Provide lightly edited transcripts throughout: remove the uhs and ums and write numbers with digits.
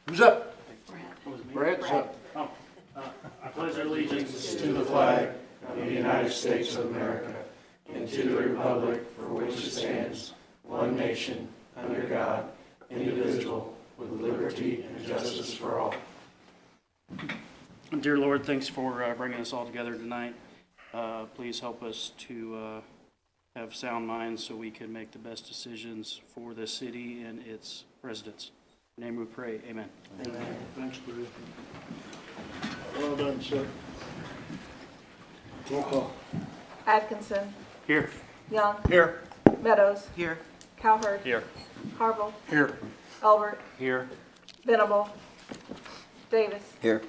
Who's up? Brad. Brad's up. I pledge allegiance to the flag of the United States of America and to the republic for which it stands, one nation, under God, indivisible, with liberty and justice for all. Dear Lord, thanks for bringing us all together tonight. Please help us to have sound minds so we can make the best decisions for the city and its residents. In your name we pray, amen. Amen. Thanks, Brad. Well done, sir. Roll call. Atkinson, Here. Young, Here. Meadows, Here. Cowherd, Here. Harville, Here. Albert, Here. Venable, Davis. Here.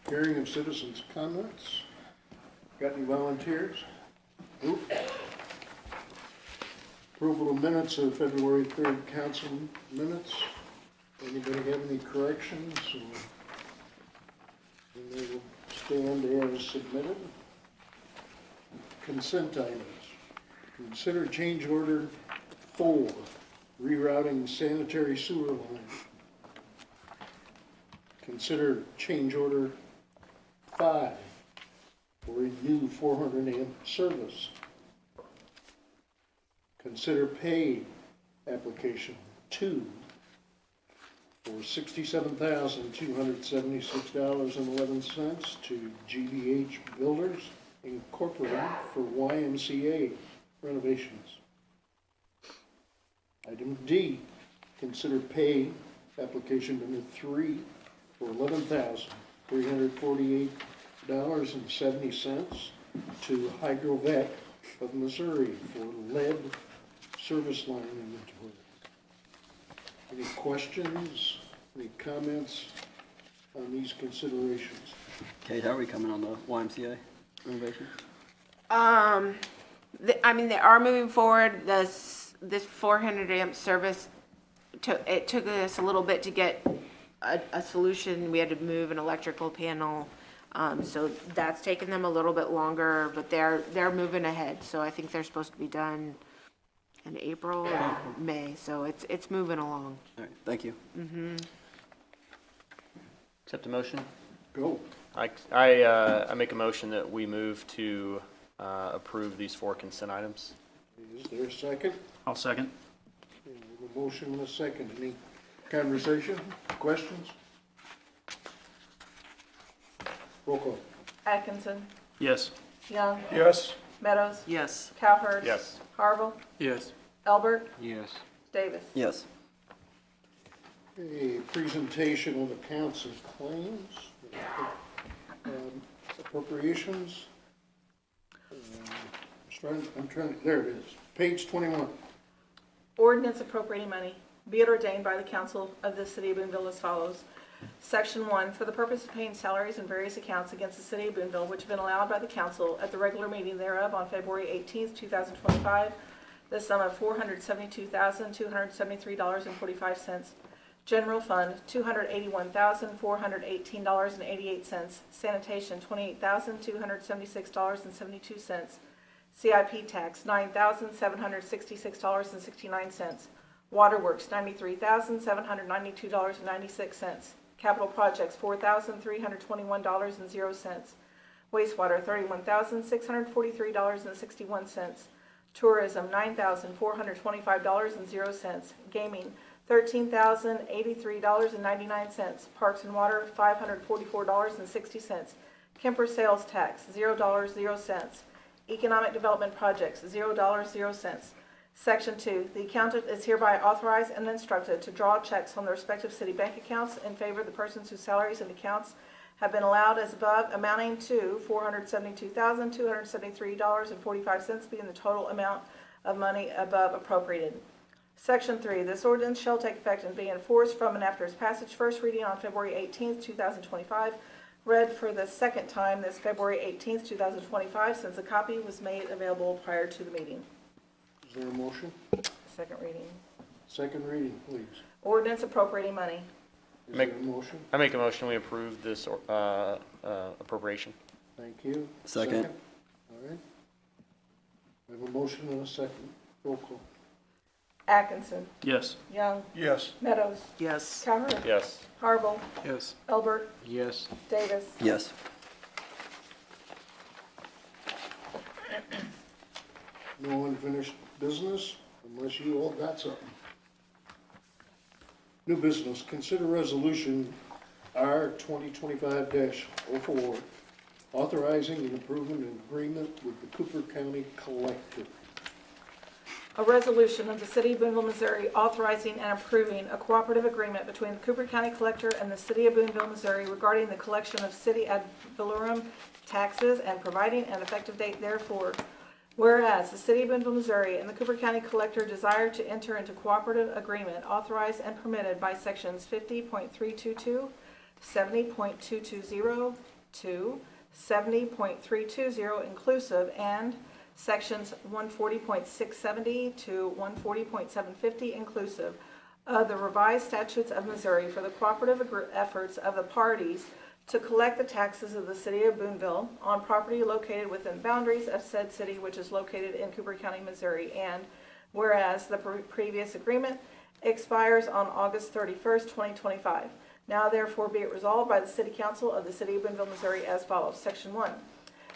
Hearing of citizens' comments. Got any volunteers? Nope. Approval of minutes of February 3rd council minutes. Anybody have any corrections? And they will stand as submitted. Consent items. Consider change order 4, rerouting sanitary sewer line. Consider change order 5 for a new 400 amp service. Consider pay application 2 for $67,276.11 to GBH Builders Incorporated for YMCA renovations. Item D, consider pay application number 3 for $11,348.70 to Hydrovet of Missouri for lead service line inventory. Any questions, any comments on these considerations? Kate, how are we coming on the YMCA renovation? I mean, they are moving forward. This 400 amp service, it took us a little bit to get a solution. We had to move an electrical panel. So that's taken them a little bit longer, but they're moving ahead. So I think they're supposed to be done in April or May. So it's moving along. All right, thank you. Accept the motion. Go. I make a motion that we move to approve these 4 consent items. Is there a second? I'll second. Okay, we have a motion and a second. Any conversation, questions? Roll call. Atkinson, Yes. Young, Yes. Meadows, Yes. Cowherd. Yes. Harville, Yes. Albert, Yes. Davis. Yes. A presentation of accounts and claims, appropriations. There it is, page 21. Ordinance appropriating money. Be it ordained by the council of the city of Boonville as follows. Section 1, for the purpose of paying salaries and various accounts against the city of Boonville, which have been allowed by the council at the regular meeting thereof on February 18th, 2025, the sum of $472,273.45. General fund, $281,418.88. Sanitation, $28,276.72. CIP tax, $9,766.69. Waterworks, $93,792.96. Capital projects, $4,321.00. Wastewater, $31,643.61. Tourism, $9,425.00. Gaming, $13,083.99. Parks and Water, $544.60. Kemper sales tax, $0.00. Economic development projects, $0.00. Section 2, the accountant is hereby authorized and instructed to draw checks on the respective city bank accounts in favor of the persons whose salaries and accounts have been allowed as above, amounting to $472,273.45, being the total amount of money above appropriated. Section 3, this ordinance shall take effect and be enforced from and after its passage, first reading on February 18th, 2025, read for the second time this February 18th, 2025, since a copy was made available prior to the meeting. Is there a motion? Second reading. Second reading, please. Ordinance appropriating money. Is there a motion? I make a motion we approve this appropriation. Thank you. Second. All right. We have a motion and a second. Roll call. Atkinson, Yes. Young, Yes. Meadows, Yes. Calvert, Yes. Harville, Yes. Elbert, Yes. Davis. Yes. No unfinished business, unless you all got something. New business, consider resolution R 2025-04, authorizing and approving an agreement with the Cooper County Collector. A resolution of the City of Boonville, Missouri authorizing and approving a cooperative agreement between the Cooper County Collector and the City of Boonville, Missouri regarding the collection of city ad valorem taxes and providing an effective date therefore. Whereas the City of Boonville, Missouri and the Cooper County Collector desire to enter into cooperative agreement authorized and permitted by sections 50.322, 70.220, 70.320 inclusive, and sections 140.670 to 140.750 inclusive of the revised statutes of Missouri for the cooperative efforts of the parties to collect the taxes of the City of Boonville on property located within boundaries of said city, which is located in Cooper County, Missouri. And whereas the previous agreement expires on August 31st, 2025. Now therefore be it resolved by the City Council of the City of Boonville, Missouri as follows. Section 1.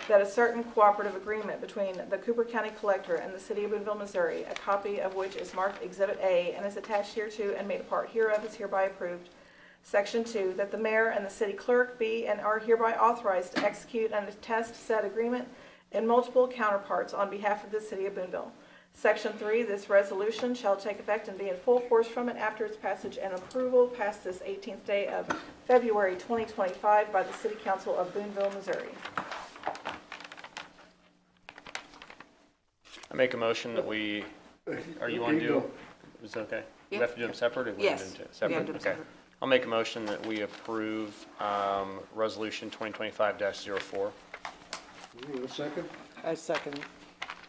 That a certain cooperative agreement between the Cooper County Collector and the City of Boonville, Missouri, a copy of which is marked Exhibit A and is attached hereto and made a part hereof, is hereby approved. Section 2, that the mayor and the city clerk be and are hereby authorized to execute and attest said agreement in multiple counterparts on behalf of the City of Boonville. Section 3, this resolution shall take effect and be in full force from and after its passage and approval past this 18th day of February 2025 by the City Council of Boonville, Missouri. I make a motion that we, are you want to do, is it okay? We Yeah. have to do them separate? Or we Yes. want to do them We separate? gotta do them Okay. separate. I'll make a motion that we approve Resolution 2025-04. A second? I second.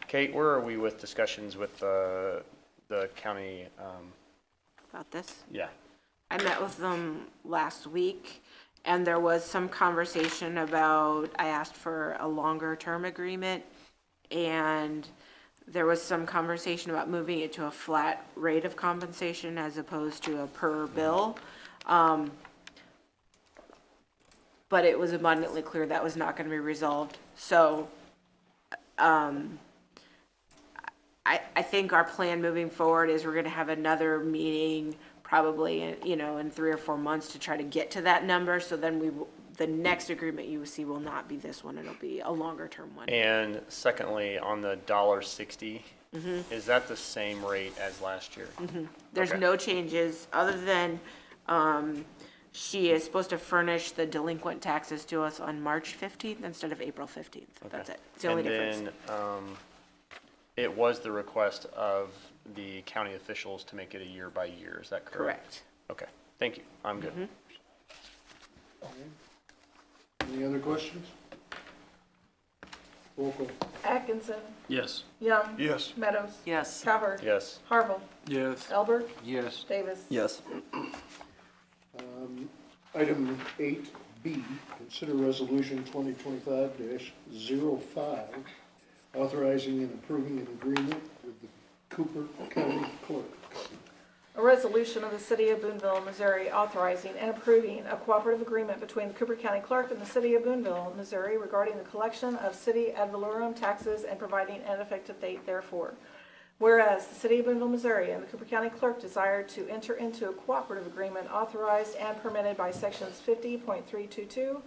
Kate, where are we with discussions with the county? About this? Yeah. I met with them last week, and there was some conversation about, I asked for a longer term agreement, and there was some conversation about moving it to a flat rate of compensation as opposed to a per bill. But it was abundantly clear that was not gonna be resolved, so, I think our plan moving forward is we're gonna have another meeting probably, in 3 or 4 months to try to get to that number, so then the next agreement you will see will not be this one, it'll be a longer term one. And secondly, on the $1.60, Mm-hmm. is that the same rate as last year? There's Okay. no changes, other than, she is supposed to furnish the delinquent taxes to us on March 15th instead of April 15th. That's it. It's the only difference. And then, it was the request of the county officials to make it a year by year, is that correct? Correct. Okay, thank you, I'm good. Mm-hmm. Any other questions? Roll call. Atkinson, Yes. Young, Yes. Meadows, Yes. Calvert, Yes. Harville, Yes. Elbert, Yes. Davis. Yes. Item 8B, consider resolution 2025-05, authorizing and approving an agreement with the Cooper County Clerk. A resolution of the City of Boonville, Missouri authorizing and approving a cooperative agreement between the Cooper County Clerk and the City of Boonville, Missouri regarding the collection of city ad valorem taxes and providing an effective date therefore. Whereas the City of Boonville, Missouri and the Cooper County Clerk desire to enter into a cooperative agreement authorized and permitted by sections 50.322,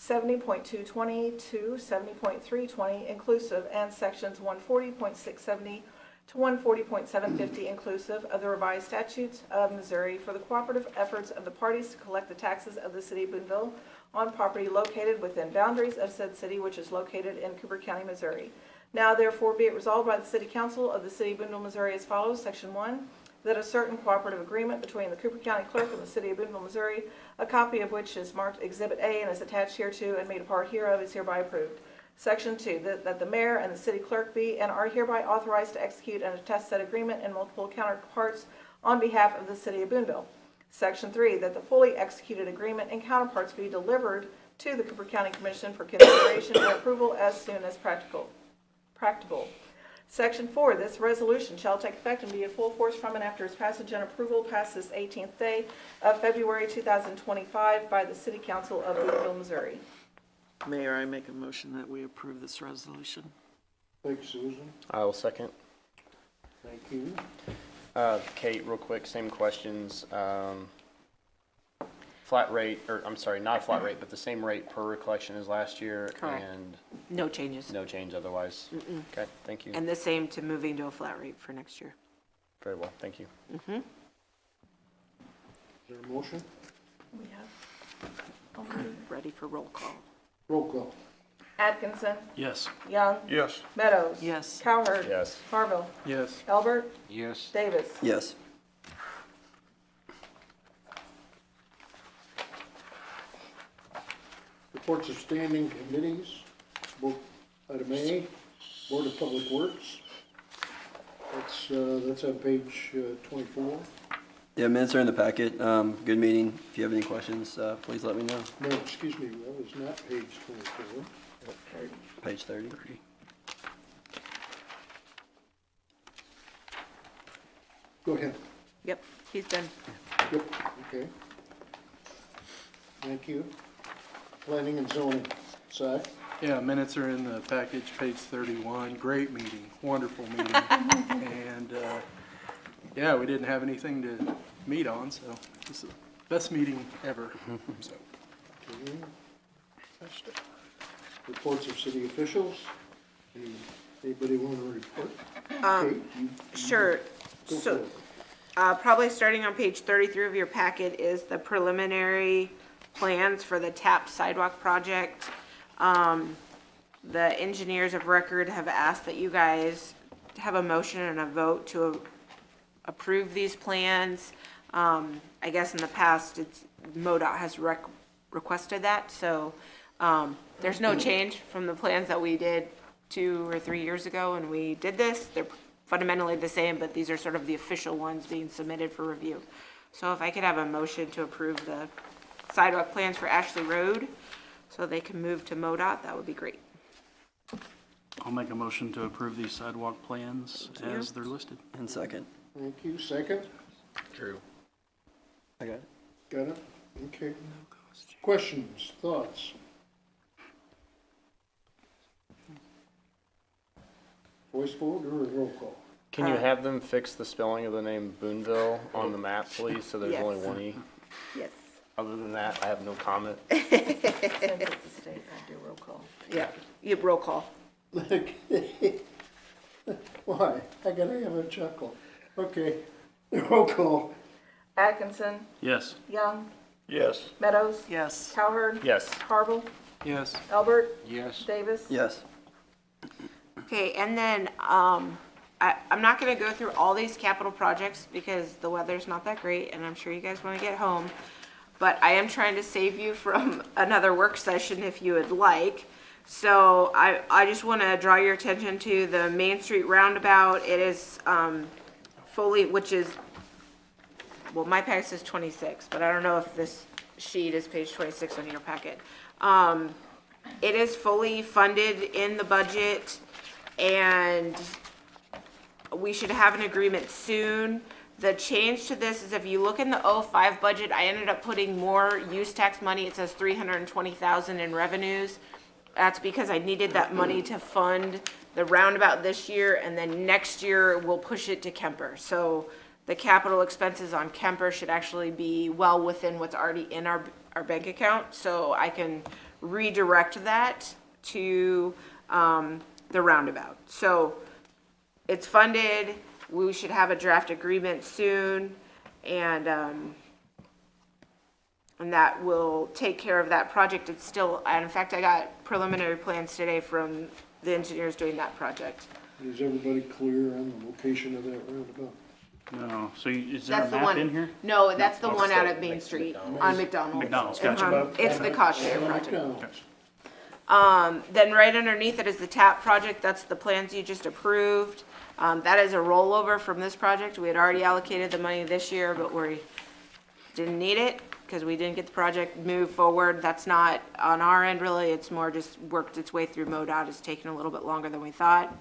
70.220 to 70.320 inclusive, and sections 140.670 to 140.750 inclusive of the revised statutes of Missouri for the cooperative efforts of the parties to collect the taxes of the City of Boonville on property located within boundaries of said city, which is located in Cooper County, Missouri. Now therefore be it resolved by the City Council of the City of Boonville, Missouri as follows. Section 1, that a certain cooperative agreement between the Cooper County Clerk and the City of Boonville, Missouri, a copy of which is marked Exhibit A and is attached hereto and made a part hereof, is hereby approved. Section 2, that the mayor and the city clerk be and are hereby authorized to execute and attest said agreement in multiple counterparts on behalf of the City of Boonville. Section 3, that the fully executed agreement and counterparts be delivered to the Cooper County Commission for consideration and approval as soon as practicable. Section 4, this resolution shall take effect and be in full force from and after its passage and approval past this 18th day of February 2025 by the City Council of Boonville, Missouri. Mayor, I make a motion that we approve this resolution. Thank you, Susan. I will second. Thank you. Kate, real quick, same questions. Flat rate, or I'm sorry, not flat rate, but the same rate per collection as last year? Correct. And No changes. no change otherwise? Okay, thank you. And the same to moving to a flat rate for next year. Very well, thank you. Is there a motion? We have Ready for roll call. Roll call. Atkinson, Yes. Young, Yes. Meadows. Yes. Cowherd. Yes. Harville. Yes. Albert. Yes. Davis. Yes. Reports of standing committees. Item A, Board of Public Works. That's on page 24. Yeah, minutes are in the packet. Good meeting. If you have any questions, please let me know. No, excuse me, that was not page 24. Page 30. Go ahead. Yep, he's done. Yep, okay. Thank you. Planning and zoning, Si? Yeah, minutes are in the package, page 31. Great meeting, wonderful meeting. And, yeah, we didn't have anything to meet on, so this is the best meeting ever, so. Okay. Reports of city officials. Anybody want to report? Kate, you- Sure. go So, for it. probably starting on page 33 of your packet is the preliminary plans for the TAP sidewalk project. The engineers of record have asked that you guys have a motion and a vote to approve these plans. I guess in the past, MoDOT has requested that, so, there's no change from the plans that we did 2 or 3 years ago when we did this. They're fundamentally the same, but these are sort of the official ones being submitted for review. So if I could have a motion to approve the sidewalk plans for Ashley Road, so they can move to MoDOT, that would be great. I'll make a motion to approve these sidewalk plans Thank you. as they're listed. And second. Thank you. Second? True. I got it. Got it? Okay. Questions, thoughts? Voice vote or roll call? Can you have them fix the spelling of the name Boonville on the map, please, so there's Yes. only one E? Yes. Other than that, I have no comment. Since it's a state, I do roll call. Yeah, you roll call. Why? I gotta have a chuckle. Okay, roll call. Atkinson, Yes. Young, Yes. Meadows. Yes. Cowherd. Yes. Harville. Yes. Albert. Yes. Davis. Yes. Okay, and then, I'm not gonna go through all these capital projects because the weather's not that great and I'm sure you guys wanna get home. But I am trying to save you from another work session if you would like. So I just wanna draw your attention to the Main Street roundabout. It is, fully, which is, well, my packet says 26, but I don't know if this sheet is page 26 on your packet. It is fully funded in the budget, and we should have an agreement soon. The change to this is if you look in the '05 budget, I ended up putting more use tax money. It says 320,000 in revenues. That's because I needed that money to fund the roundabout this year, and then next year we'll push it to Kemper. So the capital expenses on Kemper should actually be well within what's already in our bank account. So I can redirect that to the roundabout. So it's funded. We should have a draft agreement soon, and that will take care of that project. It's still, and in fact, I got preliminary plans today from the engineers doing that project. Is everybody clear on the location of that roundabout? No, so is there a That's the map one. in here? No, that's the No, one it's out the at Main next to Street McDonald's. on McDonald's. McDonald's, gotcha. It's the cost share project. No. Then right underneath it is the TAP project. That's the plans you just approved. That is a rollover from this project. We had already allocated the money this year, but we didn't need it because we didn't get the project moved forward. That's not on our end really. It's more just worked its way through MoDOT. It's taken a little bit longer than we thought.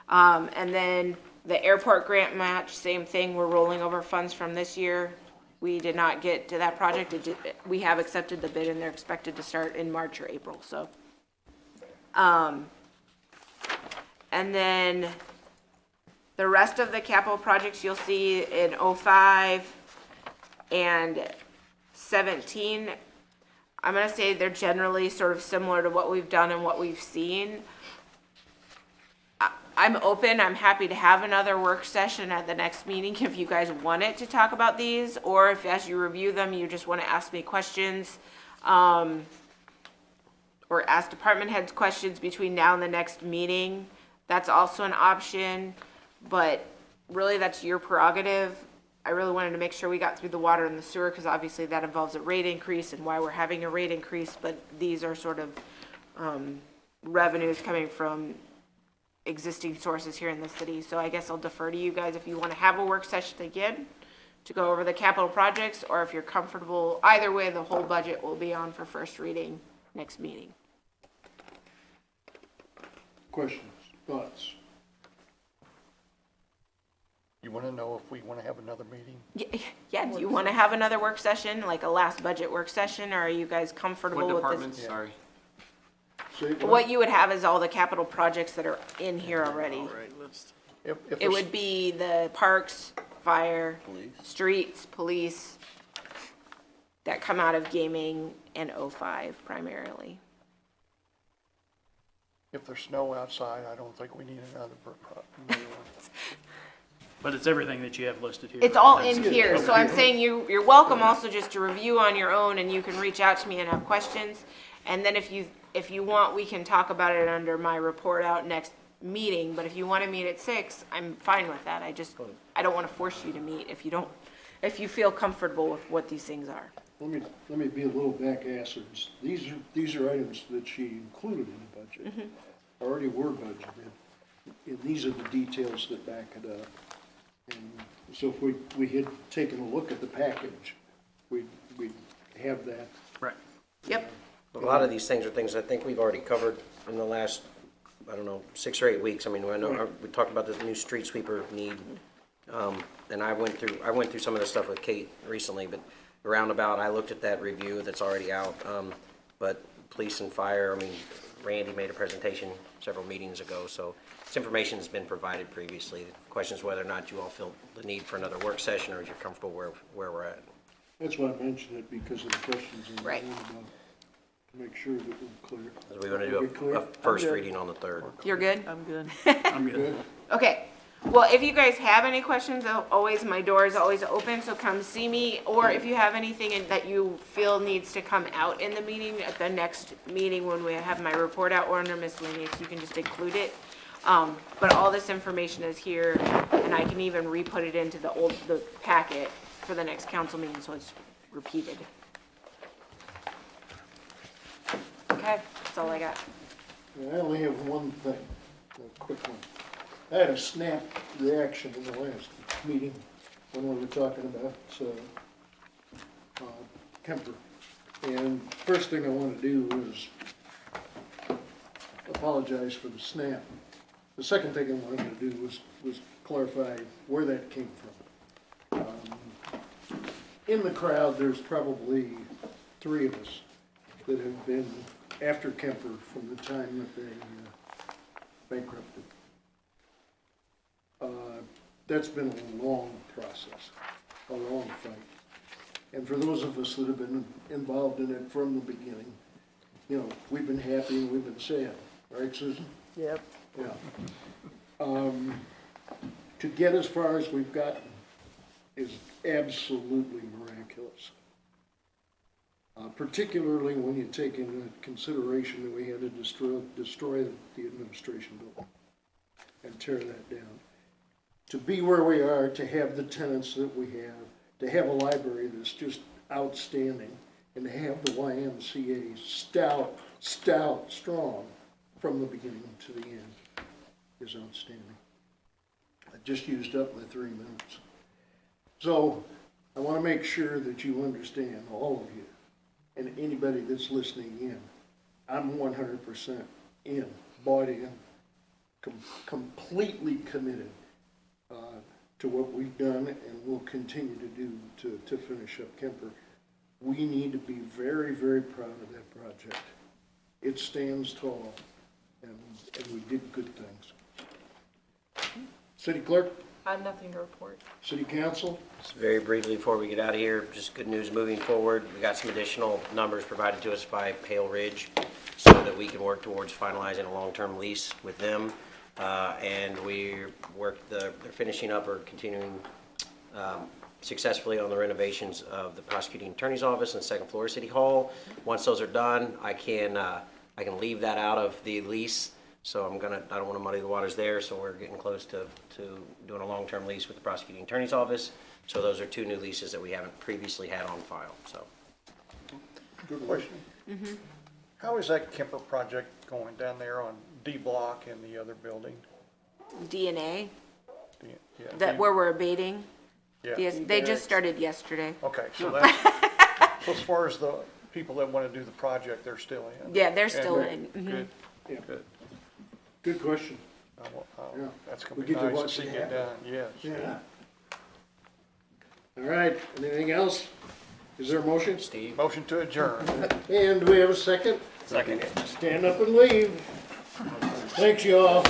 And then the airport grant match, same thing, we're rolling over funds from this year. We did not get to that project. We have accepted the bid and they're expected to start in March or April, so. And then the rest of the capital projects you'll see in '05 and '17. I'm gonna say they're generally sort of similar to what we've done and what we've seen. I'm open, I'm happy to have another work session at the next meeting if you guys wanted to talk about these, or if as you review them, you just wanna ask me questions. Or ask department heads questions between now and the next meeting. That's also an option, but really that's your prerogative. I really wanted to make sure we got through the water and the sewer, because obviously that involves a rate increase and why we're having a rate increase, but these are sort of revenues coming from existing sources here in the city. So I guess I'll defer to you guys if you want to have a work session again to go over the capital projects, or if you're comfortable, either way, the whole budget will be on for first reading next meeting. Questions, thoughts? You want to know if we want to have another meeting? Yeah, do you want to have another work session, like a last budget work session, or are you guys comfortable What with departments, this? sorry? Say it What you would have is all the capital projects that are in here already. If It there's- would be the parks, fire, Police. streets, police, that come out of gaming and '05 primarily. If there's snow outside, I don't think we need another one. But it's everything that you have listed here. It's right? all That's- in here, so I'm saying you're welcome also just to review on your own, and you can reach out to me and have questions. And then if you want, we can talk about it under my report out next meeting, but if you want to meet at 6, I'm fine with that. I don't want to force you to meet if you feel comfortable with what these things are. Let me be a little back-assed. These are items that she included in the budget, already were budgeted, and these are the details that back it up. And so if we had taken a look at the package, we'd have that. Right. Yep. A lot of these things are things I think we've already covered in the last, 6 or 8 weeks. I mean, I know, we talked about the new street sweeper need. And I went through some of the stuff with Kate recently, but roundabout, I looked at that review that's already out. But police and fire, I mean, Randy made a presentation several meetings ago, so this information has been provided previously. The question is whether or not you all feel the need for another work session, or if you're comfortable where we're at. That's why I mentioned it, because of the questions in the Right. roundabout, to make sure that we're clear. Because we want to Are we do clear? a first reading on the 3rd. You're good? I'm good. I'm good. Good? Okay, well, if you guys have any questions, my door is always open, so come see me. Or if you have anything that you feel needs to come out in the meeting, at the next meeting when we have my report out or under miscellaneous, you can just include it. But all this information is here, and I can even re-put it into the packet for the next council meeting, so it's repeated. Okay, that's all I got. I only have one thing, a quick one. I had a snap reaction in the last meeting when we were talking about Kemper. And first thing I want to do is apologize for the snap. The second thing I wanted to do was clarify where that came from. In the crowd, there's probably 3 of us that have been after Kemper from the time that they bankrupted. That's been a long process, a long fight. And for those of us that have been involved in it from the beginning, we've been happy and we've been sad, right, Susan? Yep. Yeah. To get as far as we've gotten is absolutely miraculous. Particularly when you take into consideration that we had to destroy the administration building and tear that down. To be where we are, to have the tenants that we have, to have a library that's just outstanding, and to have the YMCA stout, strong from the beginning to the end is outstanding. I just used up my 3 minutes. So I want to make sure that you understand, all of you, and anybody that's listening in, I'm 100% in, bought in, completely committed to what we've done and will continue to do to finish up Kemper. We need to be very, very proud of that project. It stands tall, and we did good things. City Clerk, I have nothing to report. City Council, Just very briefly before we get out of here, just good news moving forward. We got some additional numbers provided to us by Pale Ridge so that we can work towards finalizing a long-term lease with them. And they're finishing up or continuing successfully on the renovations of the prosecuting attorney's office and second floor of City Hall. Once those are done, I can leave that out of the lease. So I don't want to muddy the waters there, so we're getting close to doing a long-term lease with the prosecuting attorney's office. So those are 2 new leases that we haven't previously had on file, so. Good question. How is that Kemper project going down there on D Block and the other building? DNA, Yeah, that where we're abating. yeah. Yes, they just started yesterday. Okay, so that's, so as far as the people that want to do the project, they're still in? Yeah, they're still And- in. Mhm. Good, Yeah. good. good question. Yeah. That's We gonna be get to nice to watch see it get happen. done, yes. Yeah. All right, anything else? Is there a motion? Steve? Motion to adjourn. And do we have a second? Second. Stand up and leave. Thanks, y'all.